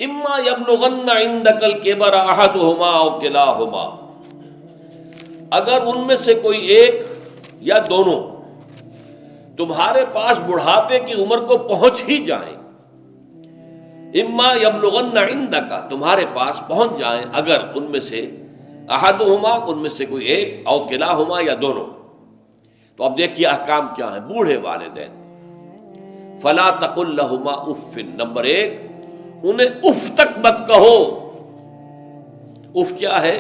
اما یبلغن عندک الکبر احدہما او کلاہما، اگر ان میں سے کوئی ایک یا دونوں تمہارے پاس بڑھاپے کی عمر کو پہنچ ہی جائیں، اما یبلغن عندک تمہارے پاس پہنچ جائیں اگر ان میں سے احدہما ان میں سے کوئی ایک او کلاہما یا دونوں، تو اب دیکھیے احکام کیا ہیں بوڑھے والدین۔ فلا تقل لہما اف، نمبر ایک انہیں اف تک مت کہو۔ اف کیا ہے؟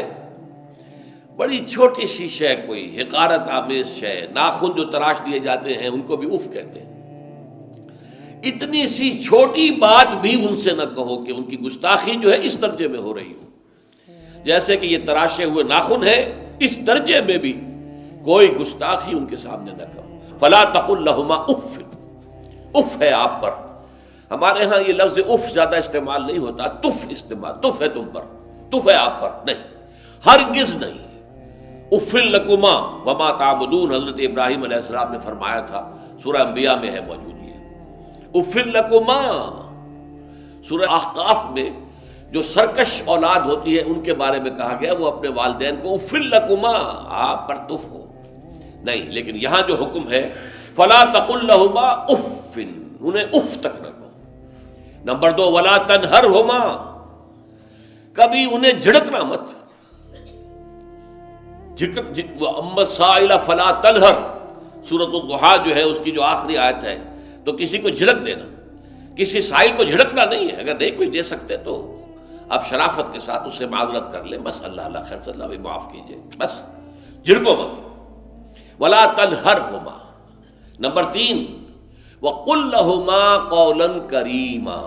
بڑی چھوٹی سی شے، کوئی حقارت آمیز شے، ناخن جو تراش دیے جاتے ہیں ان کو بھی اف کہتے ہیں۔ اتنی سی چھوٹی بات بھی ان سے نہ کہو کہ ان کی گستاخی جو ہے اس درجے میں ہو رہی ہو، جیسے کہ یہ تراشے ہوئے ناخن ہے، اس درجے میں بھی کوئی گستاخی ان کے سامنے نہ کرو۔ فلا تقل لہما اف، اف ہے آپ پر، ہمارے ہاں یہ لفظ اف زیادہ استعمال نہیں ہوتا، تف استعمال، تف ہے تم پر، تف ہے آپ پر، نہیں، ہرگز نہیں۔ اف لکما وما تعبدون، حضرت ابراہیم علیہ السلام نے فرمایا تھا، سورہ انبیاء میں ہے موجود یہ اف لکما۔ سورہ احقاف میں جو سرکش اولاد ہوتی ہے ان کے بارے میں کہا گیا وہ اپنے والدین کو اف لکما، آپ پر تف ہو، نہیں، لیکن یہاں جو حکم ہے فلا تقل لہما اف، انہیں اف تک نہ کہو۔ نمبر دو ولا تنہرہما، کبھی انہیں جھڑکنا مت۔ اما السائل فلا تنہر، سورۃ الضحیٰ جو ہے اس کی جو آخری آیت ہے، تو کسی کو جھڑک دینا، کسی سائل کو جھڑکنا نہیں ہے، اگر نہیں کوئی دے سکتے تو آپ شرافت کے ساتھ اس سے معذرت کر لیں، بس اللہ اللہ خیر صلی اللہ بھی معاف کیجئے، بس جھڑکو مت۔ ولا تنہرہما، نمبر تین وقل لہما قولا کریما،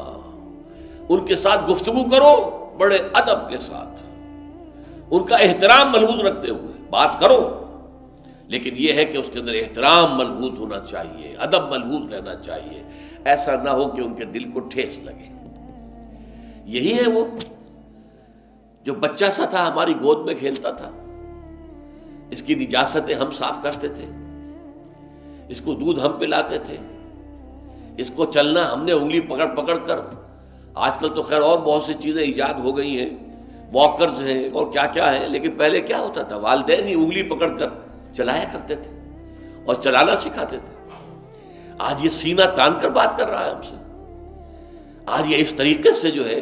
ان کے ساتھ گفتگو کرو بڑے ادب کے ساتھ، ان کا احترام ملحوظ رکھتے ہوئے بات کرو، لیکن یہ ہے کہ اس کے اندر احترام ملحوظ ہونا چاہیے، ادب ملحوظ رہنا چاہیے، ایسا نہ ہو کہ ان کے دل کو ٹھیس لگے۔ یہی ہے وہ جو بچہ سا تھا ہماری گود میں کھیلتا تھا، اس کی نجاستیں ہم صاف کرتے تھے، اس کو دودھ ہم پلاتے تھے، اس کو چلنا ہم نے انگلی پکڑ پکڑ کر، آج کل تو خیر اور بہت سی چیزیں ایجاد ہو گئی ہیں، واکرز ہیں اور کیا کیا ہے، لیکن پہلے کیا ہوتا تھا، والدین ہی انگلی پکڑ کر چلایا کرتے تھے اور چلانا سکھاتے تھے۔ آج یہ سینہ تان کر بات کر رہا ہے ہم سے، آج یہ اس طریقے سے جو ہے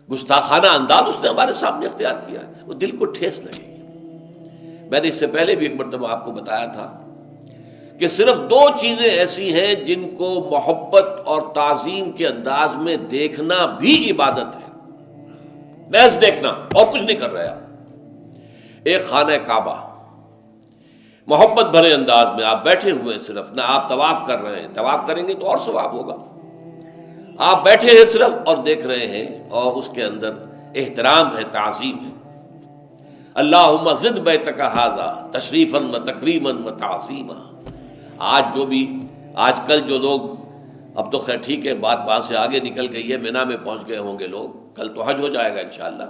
گستاخانہ انداز اس نے ہمارے سامنے اختیار کیا ہے، وہ دل کو ٹھیس لگے گی۔ میں نے اس سے پہلے بھی ایک مرتبہ آپ کو بتایا تھا کہ صرف دو چیزیں ایسی ہیں جن کو محبت اور تعظیم کے انداز میں دیکھنا بھی عبادت ہے، محض دیکھنا اور کچھ نہیں کر رہے آپ۔ ایک خانہ کعبہ، محبت بھرے انداز میں آپ بیٹھے ہوئے ہیں، صرف نہ آپ طواف کر رہے ہیں، طواف کریں گے تو اور ثواب ہوگا، آپ بیٹھے ہیں صرف اور دیکھ رہے ہیں، اور اس کے اندر احترام ہے، تعظیم ہے۔ اللہم زد بیتک ھذا تشریفا و تکریما و تعظیما۔ آج کل جو لوگ، اب تو خیر ٹھیک ہے بات وہاں سے آگے نکل گئی ہے، مینا میں پہنچ گئے ہوں گے لوگ، کل تو حج ہو جائے گا انشاءاللہ،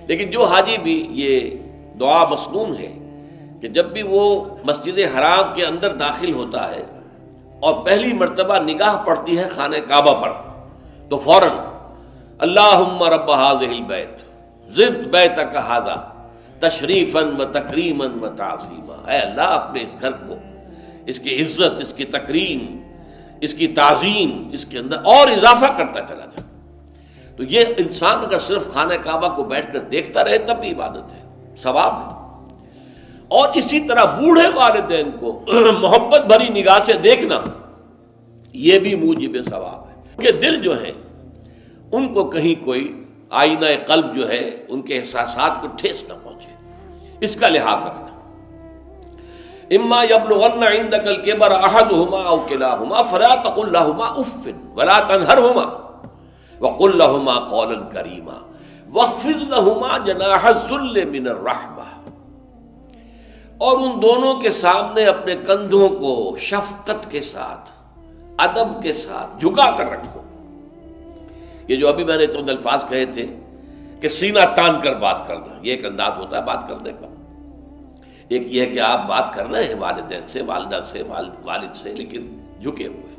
لیکن جو حاجی بھی یہ دعا مسنون ہے کہ جب بھی وہ مسجد حرام کے اندر داخل ہوتا ہے اور پہلی مرتبہ نگاہ پڑتی ہے خانہ کعبہ پر، تو فوراً اللہم رب ھذہ البیت زد بیتک ھذا تشریفا و تکریما و تعظیما، اے اللہ اپنے اس گھر کو، اس کی عزت، اس کی تکریم، اس کی تعظیم، اس کے اندر اور اضافہ کرتا چلا جائے۔ تو یہ انسان اگر صرف خانہ کعبہ کو بیٹھ کر دیکھتا رہے تب بھی عبادت ہے، ثواب ہے۔ اور اسی طرح بوڑھے والدین کو محبت بھری نگاہ سے دیکھنا، یہ بھی موجب ثواب ہے کہ دل جو ہے ان کو کہیں کوئی آئینہ قلب جو ہے ان کے احساسات کو ٹھیس نہ پہنچے، اس کا لحاظ رکھنا۔ اما یبلغن عندک الکبر احدہما او کلاہما فلا تقل لہما اف ولا تنہرہما وقل لہما قولا کریما واخفض لہما جناح الذل من الرحمہ، اور ان دونوں کے سامنے اپنے کندھوں کو شفقت کے ساتھ، ادب کے ساتھ جھکا کر رکھو۔ یہ جو ابھی میں نے چند الفاظ کہے تھے کہ سینہ تان کر بات کرنا، یہ ایک انداز ہوتا ہے بات کرنے کا۔ ایک یہ ہے کہ آپ بات کر رہے ہیں والدین سے، والدہ سے، والد سے، لیکن جھکے ہوئے،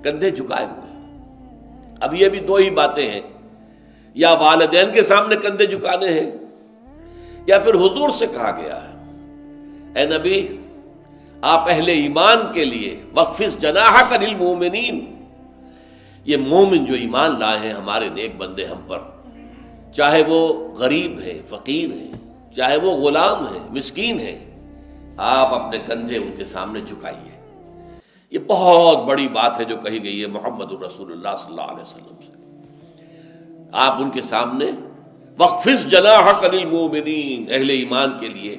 کندھے جھکائے ہوئے۔ اب یہ بھی دو ہی باتیں ہیں یا والدین کے سامنے کندھے جھکانے ہیں، یا پھر حضور سے کہا گیا ہے اے نبی آپ اہل ایمان کے لیے وَخْفِضْ جَنَاحَكَ لِلْمُؤْمِنِينَ، یہ مومن جو ایمان لائے ہیں ہمارے نیک بندے ہم پر، چاہے وہ غریب ہے، فقیر ہے، چاہے وہ غلام ہے، مسکین ہے، آپ اپنے کندھے ان کے سامنے جھکائیے۔ یہ بہت بڑی بات ہے جو کہی گئی ہے محمد الرسول اللہ صلی اللہ علیہ وسلم سے۔ آپ ان کے سامنے وَخْفِضْ جَنَاحَكَ لِلْمُؤْمِنِينَ، اہل ایمان کے لیے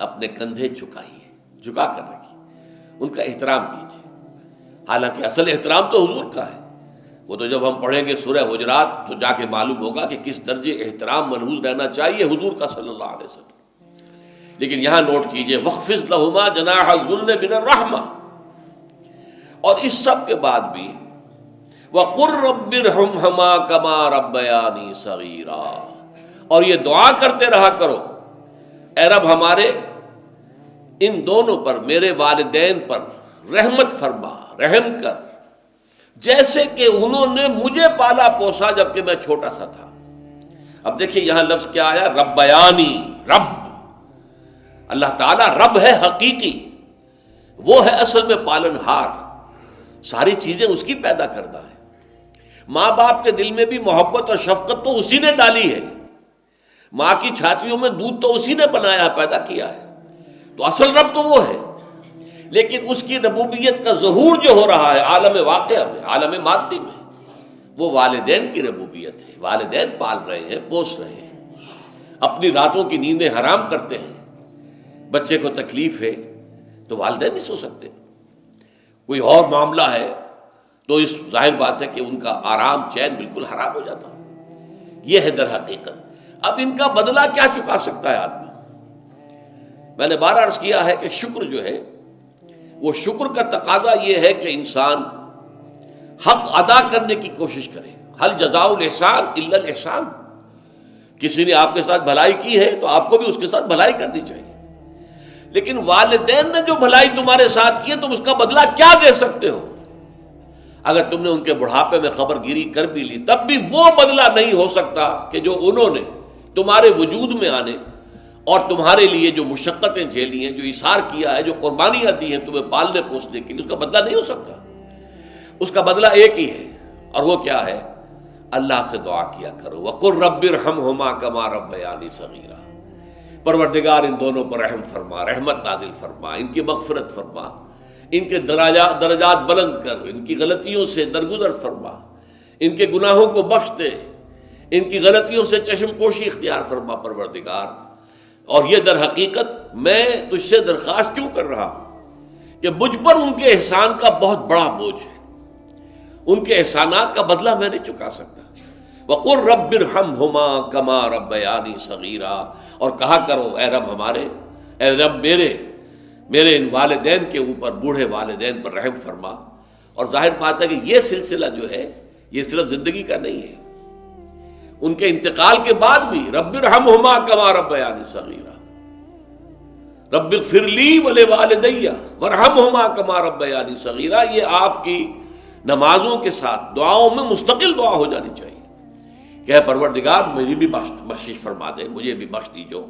اپنے کندھے جھکائیے، جھکا کر رکھیے، ان کا احترام کیجیے۔ حالانکہ اصل احترام تو حضور کا ہے، وہ تو جب ہم پڑھیں گے سورہ حجرات تو جا کے معلوم ہوگا کہ کس درجے احترام ملحوظ رہنا چاہیے حضور کا صلی اللہ علیہ وسلم۔ لیکن یہاں نوٹ کیجئے وَخْفِضْ لَهُمَا جَنَاحَ الذُّلِّ مِنَ الرَّحْمَةِ، اور اس سب کے بعد بھی وَقُلْ رَبِّ ارْحَمْهُمَا كَمَا رَبَّيَانِي صَغِيرًا، اور یہ دعا کرتے رہا کرو اے رب ہمارے ان دونوں پر، میرے والدین پر رحمت فرما، رحم کر، جیسے کہ انہوں نے مجھے پالا پوسا جبکہ میں چھوٹا سا تھا۔ اب دیکھیں یہاں لفظ کیا آیا، ربیانی، رب، اللہ تعالیٰ رب ہے حقیقی، وہ ہے اصل میں پالن ہار، ساری چیزیں اس کی پیدا کردہ ہے۔ ماں باپ کے دل میں بھی محبت اور شفقت تو اسی نے ڈالی ہے، ماں کی چھاتیوں میں دودھ تو اسی نے بنایا، پیدا کیا ہے، تو اصل رب تو وہ ہے۔ لیکن اس کی ربوبیت کا ظہور جو ہو رہا ہے عالم واقعہ میں، عالم مادی میں، وہ والدین کی ربوبیت ہے۔ والدین پال رہے ہیں، پوس رہے ہیں، اپنی راتوں کی نیندیں حرام کرتے ہیں، بچے کو تکلیف ہے تو والدین نہیں سو سکتے، کوئی اور معاملہ ہے تو اس ظاہر بات ہے کہ ان کا آرام چین بالکل حرام ہو جاتا۔ یہ ہے در حقیقت۔ اب ان کا بدلہ کیا چکا سکتا ہے آدمی؟ میں نے بار عرض کیا ہے کہ شکر جو ہے وہ شکر کا تقاضا یہ ہے کہ انسان حق ادا کرنے کی کوشش کرے۔ حل جزاء الاحسان الا الاحسان، کسی نے آپ کے ساتھ بھلائی کی ہے تو آپ کو بھی اس کے ساتھ بھلائی کرنی چاہیے۔ لیکن والدین نے جو بھلائی تمہارے ساتھ کی ہے تم اس کا بدلہ کیا دے سکتے ہو؟ اگر تم نے ان کے بڑھاپے میں خبر گیری کر بھی لی تب بھی وہ بدلہ نہیں ہو سکتا کہ جو انہوں نے تمہارے وجود میں آنے اور تمہارے لیے جو مشقتیں جھیلی ہیں، جو ایثار کیا ہے، جو قربانیاں دی ہیں تمہیں پالنے پوسنے کے لیے، اس کا بدلہ نہیں ہو سکتا۔ اس کا بدلہ ایک ہی ہے، اور وہ کیا ہے؟ اللہ سے دعا کیا کرو وَقُلْ رَبِّ ارْحَمْهُمَا كَمَا رَبَّيَانِي صَغِيرًا، پروردگار ان دونوں پر رحم فرما، رحمت نازل فرما، ان کی مغفرت فرما، ان کے درجات بلند کر، ان کی غلطیوں سے درگزر فرما، ان کے گناہوں کو بخش دے، ان کی غلطیوں سے چشم پوشی اختیار فرما پروردگار۔ اور یہ در حقیقت میں تجھ سے درخواست کیوں کر رہا ہوں کہ مجھ پر ان کے احسان کا بہت بڑا بوجھ ہے، ان کے احسانات کا بدلہ میں نہیں چکا سکتا۔ وَقُلْ رَبِّ ارْحَمْهُمَا كَمَا رَبَّيَانِي صَغِيرًا، اور کہا کرو اے رب ہمارے، اے رب میرے ان والدین کے اوپر، بوڑھے والدین پر رحم فرما۔ اور ظاہر بات ہے کہ یہ سلسلہ جو ہے یہ صرف زندگی کا نہیں ہے، ان کے انتقال کے بعد بھی رب ارحمہما کما ربیانی صغیرا، رب اغفر لی ولوالدی وارحمہما کما ربیانی صغیرا، یہ آپ کی نمازوں کے ساتھ دعاؤں میں مستقل دعا ہو جانی چاہیے کہ اے پروردگار مجھے بھی بخشش فرما دے، مجھے بھی بخش دیجو،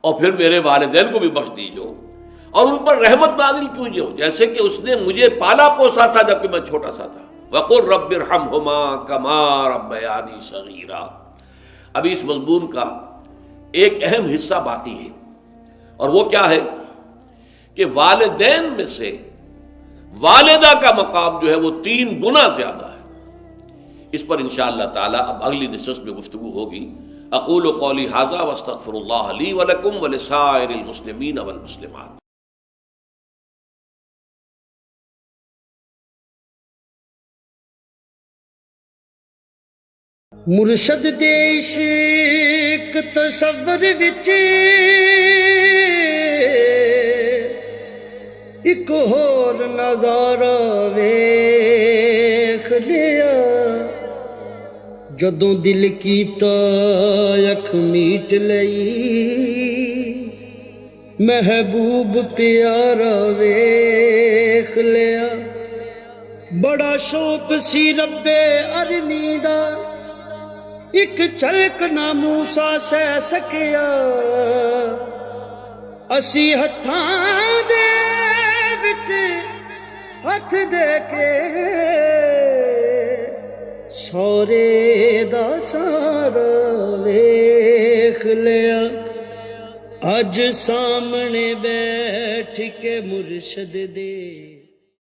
اور پھر میرے والدین کو بھی بخش دیجو، اور ان پر رحمت نازل کیجو جیسے کہ اس نے مجھے پالا پوسا تھا جبکہ میں چھوٹا سا تھا۔ وَقُلْ رَبِّ ارْحَمْهُمَا كَمَا رَبَّيَانِي صَغِيرًا۔ ابھی اس مضمون کا ایک اہم حصہ باقی ہے، اور وہ کیا ہے کہ والدین میں سے والدہ کا مقام جو ہے وہ 3 گنا زیادہ ہے۔ اس پر انشاءاللہ تعالی اب اگلی نشست میں گفتگو ہوگی۔ اقول قولی ھذا واستغفر اللہ لی ولکم ولسائر المسلمین والمسلمات۔ مرشد دے عشق تصور وچ ایک ہور نظارہ ویکھ لیا، جدوں دل کیتا اکھ میٹ لئی، محبوب پیارا ویکھ لیا۔ بڑا شوق سی رب ارنی دا ਇੱਕ ਝਲਕ ਨਾ ਮੂਸਾ ਸਹਿ ਸਕਿਆ, ਅਸੀਂ ਹੱਥਾਂ ਦੇ ਵਿੱਚ ਹੱਥ ਦੇ ਕੇ ਸਹੁਰੇ ਦਾ ਸਾਰਾ ਵੇਖ ਲਿਆ। ਅੱਜ ਸਾਹਮਣੇ ਬੈਠ ਕੇ ਮੁਰਸ਼ਦ ਦੇ